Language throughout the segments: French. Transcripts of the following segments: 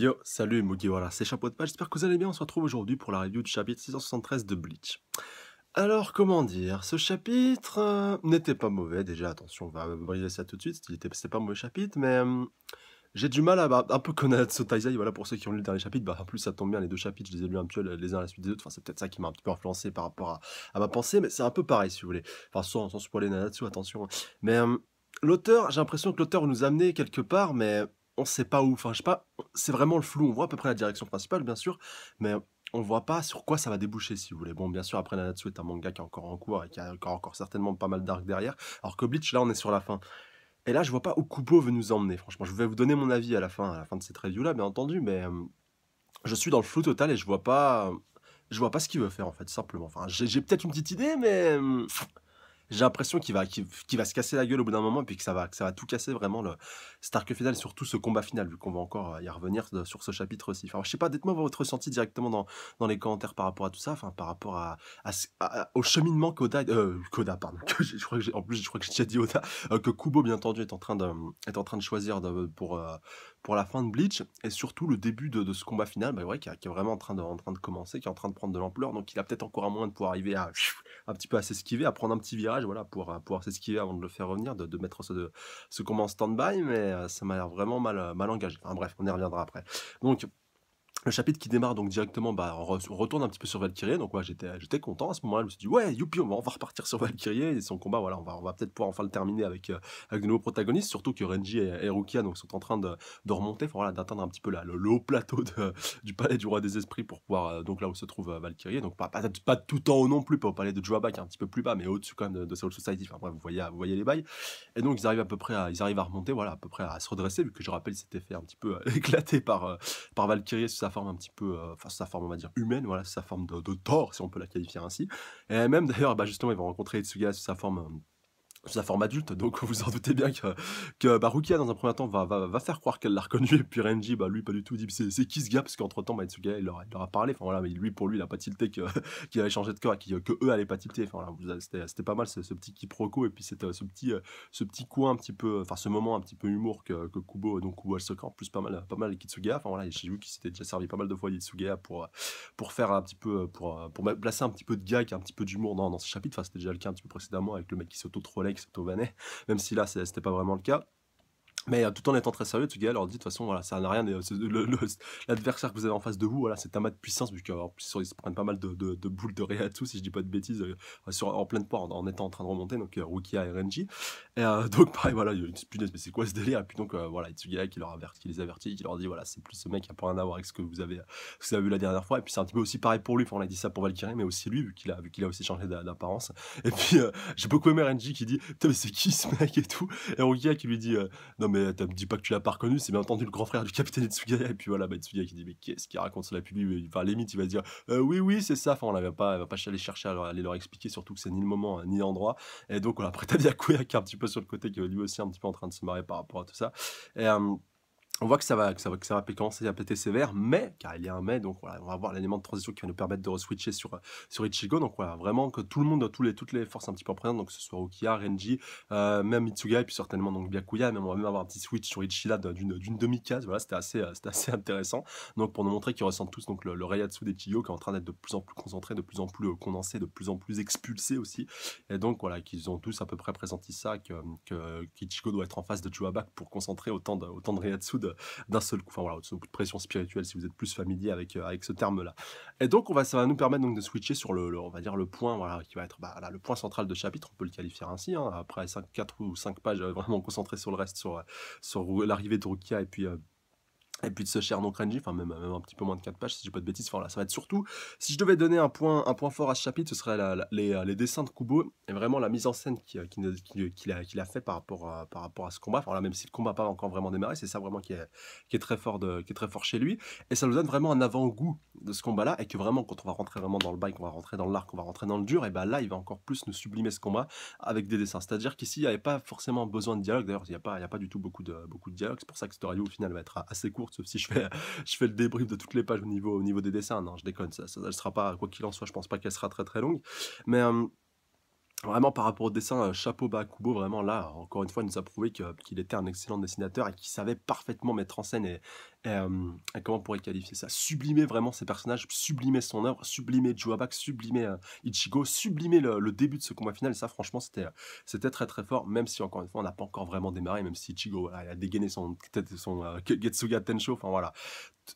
Yo, salut Mugi, voilà, c'est Chapeau de Page, j'espère que vous allez bien, on se retrouve aujourd'hui pour la review du chapitre 673 de Bleach. Alors, comment dire, ce chapitre n'était pas mauvais, déjà, attention, on va briser ça tout de suite, c'était pas un mauvais chapitre, mais j'ai du mal à, un peu connaître ce Taizai, voilà, pour ceux qui ont lu le dernier chapitre, en plus ça tombe bien, les deux chapitres, je les ai lus un peu les uns à la suite des autres, enfin c'est peut-être ça qui m'a un petit peu influencé par rapport à ma pensée, mais c'est un peu pareil, si vous voulez, enfin sans spoiler Nanatsu, attention, mais l'auteur, j'ai l'impression que l'auteur nous a amené quelque part, mais on sait pas où, enfin je sais pas, c'est vraiment le flou, on voit à peu près la direction principale, bien sûr, mais on voit pas sur quoi ça va déboucher, si vous voulez. Bon, bien sûr, après Nanatsu est un manga qui est encore en cours et qui a encore certainement pas mal d'arcs derrière, alors que Bleach, là, on est sur la fin. Et là, je vois pas où Kubo veut nous emmener, franchement. Je vais vous donner mon avis à la fin de cette review-là, bien entendu, mais je suis dans le flou total et je vois pas ce qu'il veut faire, en fait, simplement. Enfin, j'ai peut-être une petite idée, mais j'ai l'impression qu'il va se casser la gueule au bout d'un moment et puis que ça va tout casser vraiment cet arc final, surtout ce combat final, vu qu'on va encore y revenir sur ce chapitre aussi. Enfin, je sais pas, dites-moi votre ressenti directement dans les commentaires par rapport à tout ça, enfin, par rapport au cheminement Koda, pardon, en plus, je crois que j'ai déjà dit Oda, que Kubo, bien entendu, est en train de choisir pour la fin de Bleach, et surtout le début de ce combat final, bah, ouais, qui est vraiment en train de commencer, qui est en train de prendre de l'ampleur, donc il a peut-être encore un moyen de pouvoir arriver à un petit peu à s'esquiver, à prendre un petit virage, voilà, pour pouvoir s'esquiver avant de le faire revenir, de mettre ce combat en stand-by, mais ça m'a l'air vraiment mal engagé. Enfin bref, on y reviendra après. Donc, le chapitre qui démarre donc directement, on retourne un petit peu sur Valkyrie, donc ouais, j'étais content à ce moment-là, je me suis dit ouais, youpi, on va repartir sur Valkyrie, et son combat, voilà, on va peut-être pouvoir enfin le terminer avec de nouveaux protagonistes, surtout que Renji et Rukia donc, sont en train de remonter, enfin voilà, d'atteindre un petit peu le haut plateau du palais du roi des esprits pour pouvoir, donc là où se trouve Valkyrie, donc pas tout en haut non plus, pas au palais de Joabak, qui est un petit peu plus bas, mais au-dessus quand même de Soul Society, enfin bref, vous voyez les bails, et donc ils arrivent à remonter, voilà, à peu près à se redresser, vu que je rappelle, ils s'étaient fait un petit peu éclater par Valkyrie sous sa forme un petit peu, enfin sous sa forme on va dire humaine, voilà, sous sa forme de Thor, si on peut la qualifier ainsi. Et même d'ailleurs, justement, ils vont rencontrer Itsuga sous sa forme adulte, donc vous en doutez bien que Rukia, dans un premier temps, va faire croire qu'elle l'a reconnu, et puis Renji, lui, pas du tout, il dit c'est qui ce gars, parce qu'entre temps, Itsuga, il leur a parlé, enfin voilà, mais pour lui, il a pas tilté qu'il avait changé de corps, et que eux allaient pas tilter, enfin voilà, c'était pas mal ce petit quiproquo, et puis c'était ce petit coin un petit peu, enfin ce moment un petit peu humour que Kubo, donc Kubo Ashoka, en plus pas mal Kitsuga, enfin voilà, j'ai vu qu'il s'était déjà servi pas mal de fois Itsuga pour faire un petit peu, pour placer un petit peu de gag, un petit peu d'humour dans ce chapitre, enfin c'était déjà le cas un petit peu précédemment avec le mec qui s'auto-trollait, qui s'auto-vannait, même si là c'était pas vraiment le cas. Mais tout en étant très sérieux, Tsuga leur dit de toute façon, voilà, ça n'a rien, l'adversaire que vous avez en face de vous, voilà, c'est un mat de puissance, vu qu'en plus ils se prennent pas mal de boules de Reiatsu, si je dis pas de bêtises, en pleine poire, en étant en train de remonter, donc Rukia et Renji. Et donc pareil, voilà, il y a une punaise, mais c'est quoi ce délire? Et puis donc voilà, Tsuga qui les avertit, qui leur dit, voilà, c'est plus ce mec qui a pas rien à voir avec ce que vous avez vu la dernière fois. Et puis c'est un petit peu aussi pareil pour lui, enfin, on a dit ça pour Valkyrie, mais aussi lui, vu qu'il a aussi changé d'apparence. Et puis j'ai beaucoup aimé Renji qui dit, putain, mais c'est qui ce mec et tout? Et Rukia qui lui dit, non mais me dis pas que tu l'as pas reconnu, c'est bien entendu le grand frère du capitaine Itsugaya. Et puis voilà, Itsugaya qui dit mais qu'est-ce qu'il raconte cela? Puis lui, enfin limite il va dire oui c'est ça. Enfin on va pas aller chercher à aller leur expliquer, surtout que c'est ni le moment ni l'endroit. Et donc on a après t'as Byakuya qui est un petit peu sur le côté, qui est lui aussi un petit peu en train de se marrer par rapport à tout ça. Et on voit que ça va commencer à péter sévère, mais, car il y a un mais, donc voilà, on va avoir l'élément de transition qui va nous permettre de re-switcher sur Ichigo, donc voilà, vraiment que tout le monde, toutes les forces un petit peu présentes, donc que ce soit Rukia, Renji, même Mitsuga, et puis certainement donc Byakuya, même on va même avoir un petit switch sur Ichida d'une demi-case, voilà, c'était assez intéressant, donc pour nous montrer qu'ils ressentent tous donc le Reiatsu d'Ichigo, qui est en train d'être de plus en plus concentré, de plus en plus condensé, de plus en plus expulsé aussi, et donc voilà, qu'ils ont tous à peu près pressenti ça, qu'Ichigo doit être en face de Chuabak pour concentrer autant de Reiatsu d'un seul coup, enfin voilà, un coup de pression spirituelle, si vous êtes plus familier avec ce terme-là. Et donc ça va nous permettre donc de switcher sur on va dire le point, voilà, qui va être là, le point central de chapitre, on peut le qualifier ainsi, hein, après 4 ou 5 pages vraiment concentrées sur le reste, sur l'arrivée de Rukia et puis de ce cher donc Renji, enfin même un petit peu moins de 4 pages si je dis pas de bêtises, enfin là ça va être surtout, si je devais donner un point fort à ce chapitre, ce serait les dessins de Kubo, et vraiment la mise en scène qu'il a fait par rapport à ce combat, enfin là même si le combat n'a pas encore vraiment démarré, c'est ça vraiment qui est très fort qui est très fort chez lui, et ça nous donne vraiment un avant-goût de ce combat là, et que vraiment quand on va rentrer vraiment dans le bail, qu'on va rentrer dans l'arc, qu'on va rentrer dans le dur, et ben là il va encore plus nous sublimer ce combat avec des dessins, c'est à dire qu'ici il n'y avait pas forcément besoin de dialogue, d'ailleurs il n'y a pas du tout beaucoup de dialogue, c'est pour ça que cette review au final va être assez courte, sauf si je fais le débrief de toutes les pages au niveau des dessins. Non, je déconne, elle sera pas, quoi qu'il en soit, je pense pas qu'elle sera très très longue. Mais vraiment par rapport au dessin, chapeau bas à Kubo, vraiment là, encore une fois, il nous a prouvé qu'il était un excellent dessinateur et qu'il savait parfaitement mettre en scène Et comment on pourrait qualifier ça? Sublimer vraiment ces personnages, sublimer son œuvre, sublimer Joabak, sublimer, Ichigo, sublimer le début de ce combat final et ça franchement c'était très, très fort, même si encore une fois on n'a pas encore vraiment démarré, même si Ichigo, voilà, il a dégainé son, Getsuga Tensho, enfin voilà.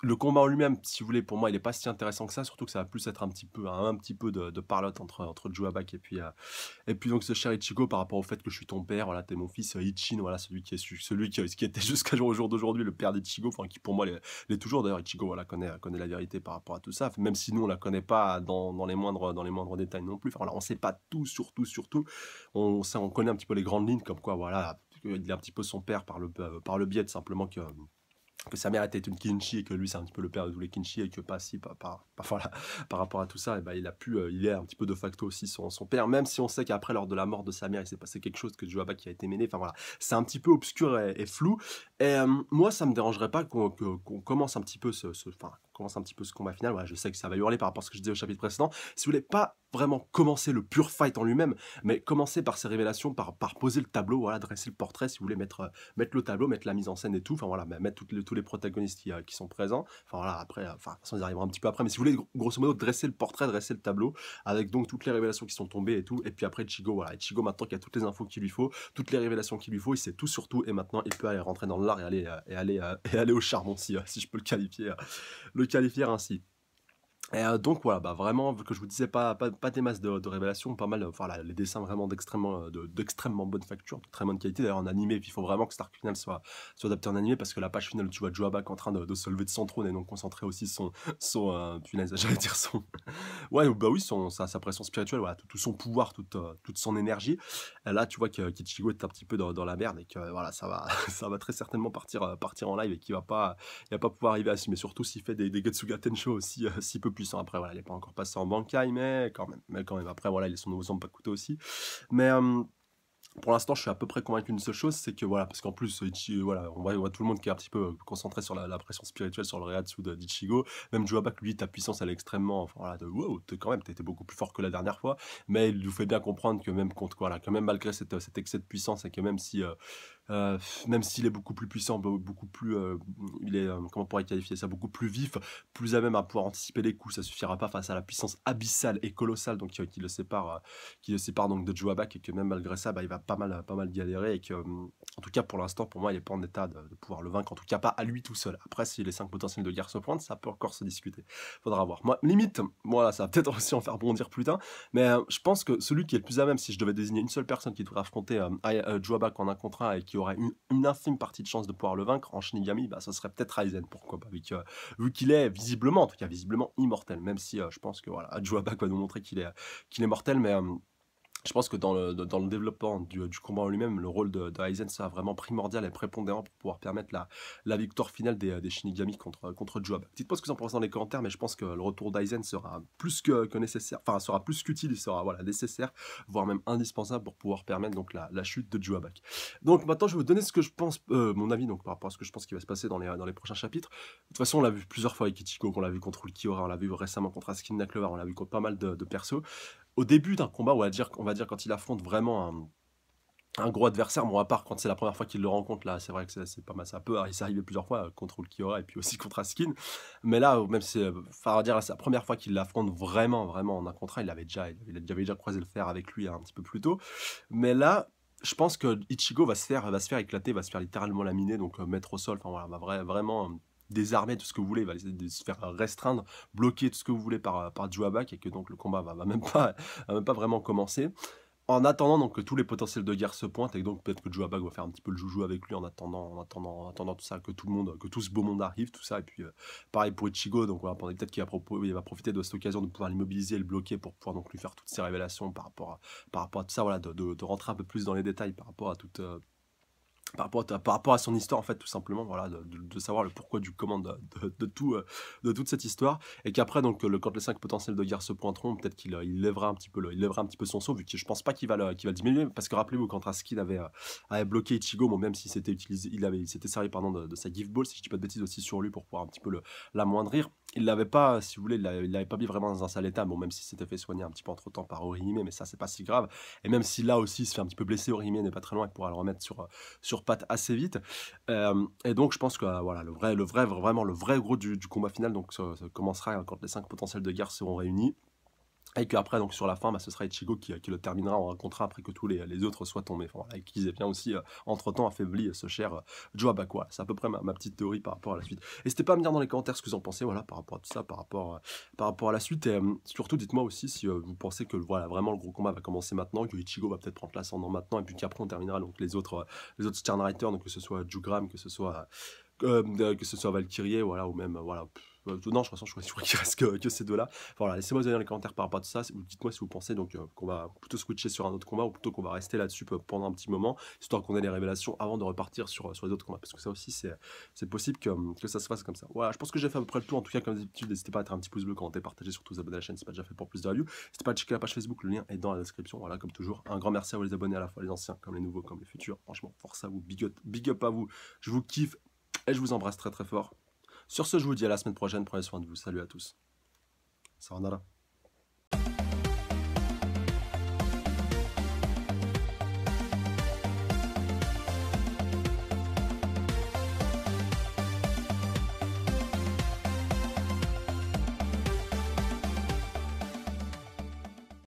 Le combat en lui-même, si vous voulez, pour moi, il est pas si intéressant que ça, surtout que ça va plus être un petit peu de parlotte entre Joabak et puis donc ce cher Ichigo par rapport au fait que je suis ton père, voilà, t'es mon fils, Ichin, voilà, celui qui était jusqu'à jour au jour d'aujourd'hui le père d'Ichigo, enfin qui pour moi l'est toujours d'ailleurs. Ichigo, voilà, connaît la vérité par rapport à tout ça, même si nous on la connaît pas dans les moindres détails non plus. Enfin voilà, on sait pas tout sur tout. On connaît un petit peu les grandes lignes, comme quoi voilà, il est un petit peu son père par le biais de simplement que sa mère était une Kinshi et que lui c'est un petit peu le père de tous les Kinshi et que pas si voilà, par rapport à tout ça et ben il est un petit peu de facto aussi son père, même si on sait qu'après lors de la mort de sa mère il s'est passé quelque chose, que Joabak qui a été mené, enfin voilà, c'est un petit peu obscur et flou et moi ça me dérangerait pas qu'on commence un petit peu enfin qu'on commence un petit peu ce combat final. Voilà, je sais que ça va hurler par rapport à ce que je disais au chapitre précédent. Si vous voulez pas vraiment commencer le pur fight en lui-même, mais commencer par ces révélations, par poser le tableau, voilà, dresser le portrait, si vous voulez mettre le tableau, mettre la mise en scène et tout, enfin voilà, mettre tous les protagonistes qui sont présents, enfin voilà, après, enfin, de toute façon, ils arriveront un petit peu après, mais si vous voulez, grosso modo, dresser le portrait, dresser le tableau, avec donc toutes les révélations qui sont tombées et tout, et puis après, Ichigo, voilà, Ichigo, maintenant qu'il a toutes les infos qu'il lui faut, toutes les révélations qu'il lui faut, il sait tout sur tout, et maintenant, il peut aller rentrer dans l'art et aller au charbon, si je peux le qualifier ainsi. Et donc voilà, bah, vraiment, vu que je vous disais pas des masses de révélations, pas mal, enfin là, les dessins vraiment d'extrêmement bonne facture, de très bonne qualité. D'ailleurs en animé, puis il faut vraiment que cet arc final soit adapté en animé, parce que la page finale où tu vois Joabak en train de se lever de son trône et donc concentrer aussi punaise, j'allais dire son, ouais, bah oui, sa pression spirituelle, voilà, tout son pouvoir, toute son énergie. Et là, tu vois qu'Ichigo est un petit peu dans la merde et que voilà, ça va, ça va très certainement partir en live et qu'il va pas pouvoir arriver à assumer, surtout s'il fait des Getsuga Tensho aussi si peu puissants. Après, voilà, il n'est pas encore passé en Bankai, mais quand même. Après, voilà, il est son nouveau Zanpakuto aussi. Mais pour l'instant, je suis à peu près convaincu d'une seule chose, c'est que voilà, parce qu'en plus, voilà, on voit tout le monde qui est un petit peu concentré sur la pression spirituelle, sur le Reiatsu d'Ichigo. Même Joabak, lui, ta puissance, elle est extrêmement, enfin voilà, wow, quand même, t'étais beaucoup plus fort que la dernière fois. Mais il nous fait bien comprendre que même contre, voilà, que même malgré cet excès de puissance et que même s'il est beaucoup plus puissant, beaucoup plus, il est, comment on pourrait qualifier ça, beaucoup plus vif, plus à même à pouvoir anticiper les coups, ça suffira pas face à la puissance abyssale et colossale donc qui le sépare donc de Joabak et que même malgré ça, bah, il va pas mal galérer et que, en tout cas pour l'instant, pour moi, il est pas en état de pouvoir le vaincre, en tout cas pas à lui tout seul. Après, si les 5 potentiels de guerre se pointent, ça peut encore se discuter. Faudra voir. Moi, limite, voilà, ça va peut-être aussi en faire bondir plus tard, mais je pense que celui qui est le plus à même, si je devais désigner une seule personne qui devrait affronter Joabak en un contre un et qui aurait une infime partie de chance de pouvoir le vaincre en Shinigami, bah, ça serait peut-être Ryzen, pourquoi pas, vu qu'il est visiblement, en tout cas visiblement immortel, même si je pense que voilà, Joabak va nous montrer qu'il est mortel, mais je pense que dans le développement du combat en lui-même, le rôle de Aizen sera vraiment primordial et prépondérant pour pouvoir permettre la victoire finale des Shinigami contre Joab. Dites-moi ce que vous en pensez dans les commentaires, mais je pense que le retour d'Aizen sera plus que nécessaire, enfin sera plus qu'utile, il sera voilà, nécessaire, voire même indispensable pour pouvoir permettre donc la chute de Joabak. Donc maintenant je vais vous donner ce que je pense, mon avis donc, par rapport à ce que je pense qui va se passer dans les prochains chapitres. De toute façon on l'a vu plusieurs fois avec Ichigo, on l'a vu contre Ulquiorra, on l'a vu récemment contre Askin Naklovar, on l'a vu contre pas mal de persos. Au début d'un combat, on va dire quand il affronte vraiment un gros adversaire, bon, à part quand c'est la première fois qu'il le rencontre, là, c'est vrai que c'est pas mal, ça peut il s'est arrivé plusieurs fois contre Ulquiorra et puis aussi contre Askin, mais là, même si enfin, on va dire, là, c'est la première fois qu'il l'affronte vraiment, vraiment en un contre un, il avait déjà croisé le fer avec lui un petit peu plus tôt, mais là, je pense que Ichigo va se faire éclater, va se faire littéralement laminer, donc mettre au sol, enfin voilà, va vraiment désarmer tout ce que vous voulez, il va essayer de se faire restreindre, bloquer tout ce que vous voulez par Joabak et que donc le combat va même pas vraiment commencer. En attendant donc que tous les potentiels de guerre se pointent et donc peut-être que Joabak va faire un petit peu le joujou avec lui en attendant tout ça, que tout ce beau monde arrive, tout ça. Et puis pareil pour Ichigo, donc voilà, peut-être qu'il va profiter de cette occasion de pouvoir l'immobiliser et le bloquer pour pouvoir donc lui faire toutes ces révélations par rapport à tout ça, voilà, de rentrer un peu plus dans les détails par rapport à par rapport à son histoire en fait tout simplement, voilà, de savoir le pourquoi du comment de toute cette histoire et qu'après donc quand les 5 potentiels de guerre se pointeront, peut-être qu'il lèvera un petit peu son saut, vu que je pense pas qu'il va diminuer, parce que rappelez-vous quand Raskin avait bloqué Ichigo, bon, même s'il s'était servi pardon de sa gift ball, si je dis pas de bêtises, aussi sur lui pour pouvoir un petit peu l'amoindrir, il l'avait pas, si vous voulez, il l'avait pas mis vraiment dans un sale état. Bon, même s'il s'était fait soigner un petit peu entre-temps par Orihime, mais ça, c'est pas si grave. Et même si là aussi, il se fait un petit peu blesser, Orihime n'est pas très loin, il pourra le remettre sur pattes assez vite. Et donc, je pense que voilà, vraiment le vrai gros du combat final, donc ça commencera quand les 5 potentiels de guerre seront réunis. Et qu'après, donc sur la fin, bah, ce sera Ichigo qui le terminera en rencontrant après que tous les autres soient tombés. Enfin, voilà, et qu'ils aient bien aussi, entre-temps, affaibli ce cher Joabak. Voilà, c'est à peu près ma petite théorie par rapport à la suite. N'hésitez pas à me dire dans les commentaires ce que vous en pensez, voilà, par rapport à tout ça, par rapport à la suite. Et surtout, dites-moi aussi si vous pensez que voilà, vraiment le gros combat va commencer maintenant, que Ichigo va peut-être prendre l'ascendant maintenant, et puis qu'après on terminera donc les autres Sternwriters, donc que ce soit Jugram, que ce soit Valkyrie, voilà, ou même, voilà. Non, je crois qu'il reste que ces deux-là. Enfin, voilà, laissez-moi dans les commentaires par rapport à tout ça. Dites-moi si vous pensez donc qu'on va plutôt switcher sur un autre combat ou plutôt qu'on va rester là-dessus pendant un petit moment, histoire qu'on ait les révélations avant de repartir sur les autres combats. Parce que ça aussi, c'est possible que ça se fasse comme ça. Voilà, je pense que j'ai fait à peu près le tour. En tout cas, comme d'habitude, n'hésitez pas à mettre un petit pouce bleu, commenter, partager, surtout vous abonner à la chaîne si ce n'est pas déjà fait pour plus de reviews. N'hésitez pas à checker la page Facebook, le lien est dans la description. Voilà, comme toujours, un grand merci à vous les abonnés, à la fois les anciens, comme les nouveaux, comme les futurs. Franchement, force à vous, big up à vous. Je vous kiffe et je vous embrasse très très fort. Sur ce, je vous dis à la semaine prochaine. Prenez soin de vous. Salut à tous. Sayonara.